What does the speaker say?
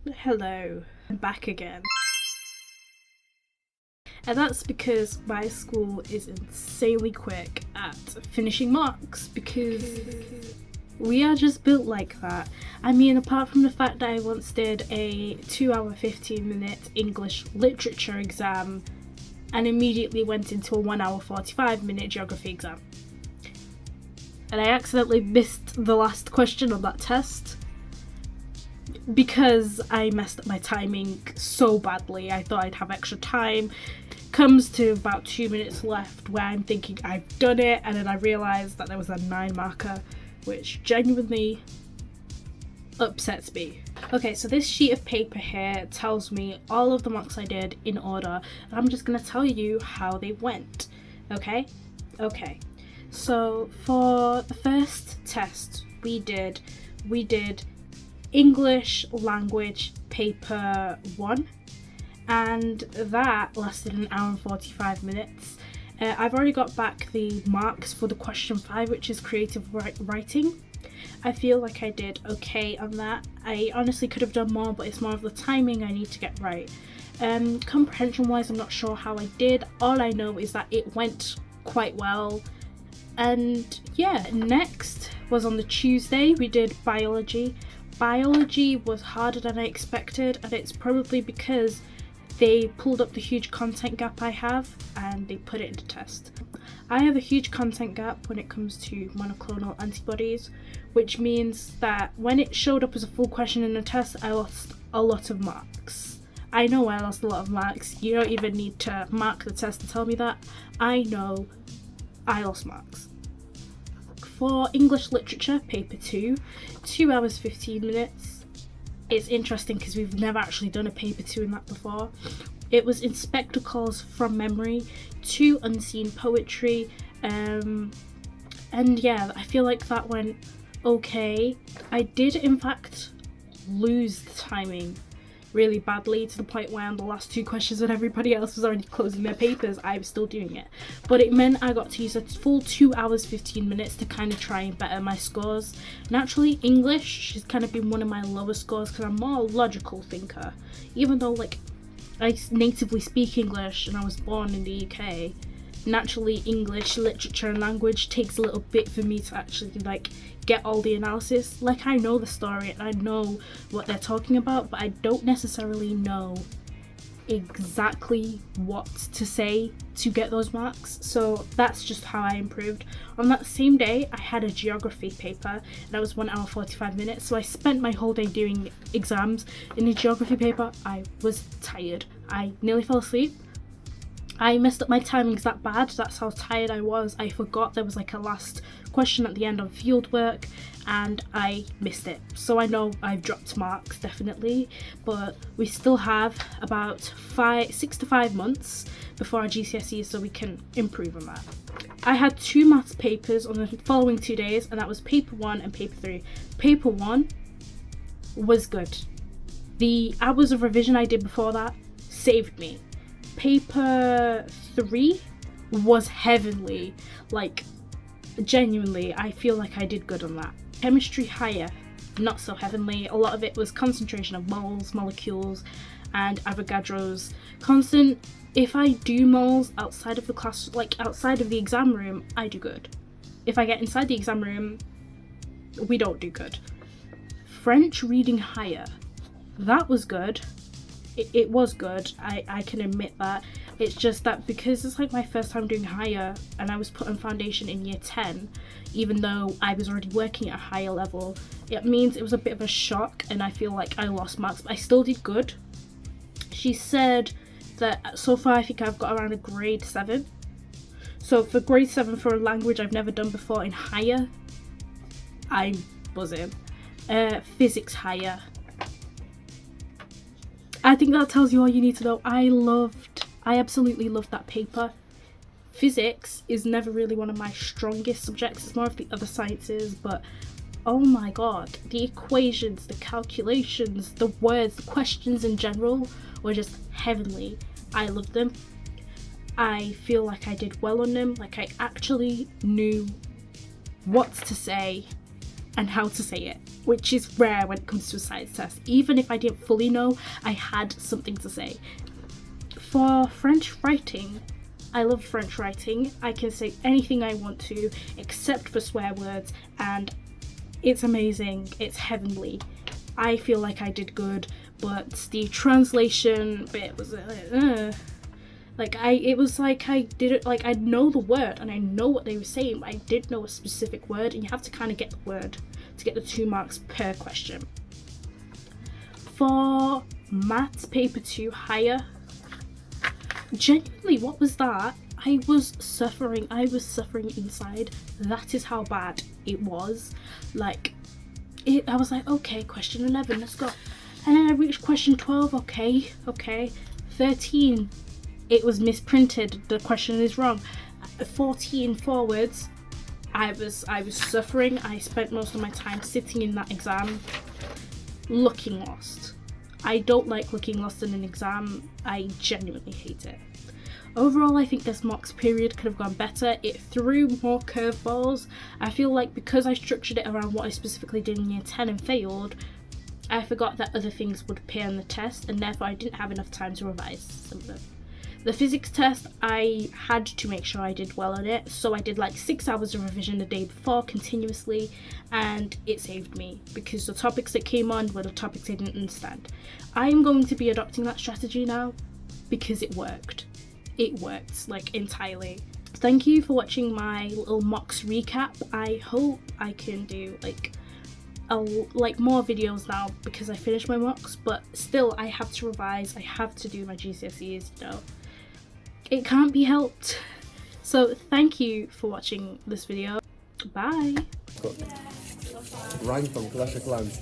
Hello, I'm back again. And that's because my school is insanely quick at finishing marks because we are just built like that. I mean, apart from the fact that I once did a 2-hour 15-minute English literature exam and immediately went into a 1-hour 45-minute geography exam. And I accidentally missed the last question on that test because I messed up my timing so badly. I thought I'd have extra time. Comes to about 2 minutes left where I'm thinking I've done it, and then I realised that there was a 9 marker, which genuinely upsets me. Okay, so this sheet of paper here tells me all of the marks I did in order, and I'm just going to tell you how they went. Okay, so for the first test we did English language paper 1, and that lasted an hour and 45 minutes. I've already got back the marks for the question 5, which is creative writing. I feel like I did okay on that. I honestly could have done more, but it's more of the timing I need to get right. Comprehension wise, I'm not sure how I did. All I know is that it went quite well. And yeah, next was on the Tuesday, we did biology. Biology was harder than I expected, and it's probably because they pulled up the huge content gap I have and they put it into test. I have a huge content gap when it comes to monoclonal antibodies, which means that when it showed up as a full question in the test, I lost a lot of marks. I know I lost a lot of marks. You don't even need to mark the test to tell me that. I know I lost marks. For English literature, paper 2, 2 hours 15 minutes. It's interesting because we've never actually done a paper 2 in that before. It was in spectacles from memory, 2 unseen poetry, and yeah, I feel like that went okay. I did in fact lose the timing really badly to the point where on the last 2 questions when everybody else was already closing their papers, I was still doing it. But it meant I got to use a full 2 hours 15 minutes to kind of try and better my scores. Naturally, English has kind of been one of my lower scores because I'm more a logical thinker. Even though like I natively speak English and I was born in the UK, naturally English literature and language takes a little bit for me to actually like get all the analysis. Like, I know the story and I know what they're talking about, but I don't necessarily know exactly what to say to get those marks. So that's just how I improved. On that same day I had a geography paper and that was 1 hour 45 minutes, so I spent my whole day doing exams. In the geography paper I was tired. I nearly fell asleep. I messed up my timings that bad, that's how tired I was. I forgot there was like a last question at the end on field work and I missed it. So I know I've dropped marks definitely, but we still have about 6 to 5 months before our GCSE, so we can improve on that. I had 2 maths papers on the following 2 days, and that was paper 1 and paper 3. Paper 1 was good. The hours of revision I did before that saved me. Paper 3 was heavenly, like genuinely I feel like I did good on that. Chemistry higher, not so heavenly. A lot of it was concentration of moles, molecules and Avogadro's constant. If I do moles outside of the class, like outside of the exam room, I do good. If I get inside the exam room, we don't do good. French reading higher, that was good. It was good, I can admit that. It's just that because it's like my first time doing higher and I was put on foundation in year 10, even though I was already working at a higher level, it means it was a bit of a shock and I feel like I lost marks, but I still did good. She said that so far I think I've got around a grade 7. So for grade 7 for a language I've never done before in higher, I'm buzzing. Physics higher. I think that tells you all you need to know. I absolutely loved that paper. Physics is never really one of my strongest subjects, it's more of the other sciences, but oh my god, the equations, the calculations, the words, the questions in general were just heavenly. I loved them. I feel like I did well on them, like I actually knew what to say and how to say it, which is rare when it comes to a science test. Even if I didn't fully know, I had something to say. For French writing, I love French writing. I can say anything I want to except for swear words, and it's amazing, it's heavenly. I feel like I did good, but the translation bit was it was like I did it, like I know the word and I know what they were saying, but I didn't know a specific word, and you have to kind of get the word to get the 2 marks per question. For maths paper 2 higher, genuinely, what was that? I was suffering inside. That is how bad it was. Like, I was like, okay, question 11, let's go. And then I reached question 12, okay. 13, it was misprinted, the question is wrong. 14 forwards, I was suffering. I spent most of my time sitting in that exam looking lost. I don't like looking lost in an exam. I genuinely hate it. Overall, I think this mocks period could have gone better. It threw more curveballs. I feel like because I structured it around what I specifically did in year 10 and failed, I forgot that other things would appear on the test, and therefore I didn't have enough time to revise some of them. The physics test, I had to make sure I did well on it, so I did like 6 hours of revision the day before continuously, and it saved me because the topics that came on were the topics I didn't understand. I'm going to be adopting that strategy now because it worked. It worked, like, entirely. Thank you for watching my little mocks recap. I hope I can do like more videos now because I finished my mocks, but still I have to revise, I have to do my GCSEs, you know. It can't be helped. So thank you for watching this video. Bye. Rang from Clash of Clans.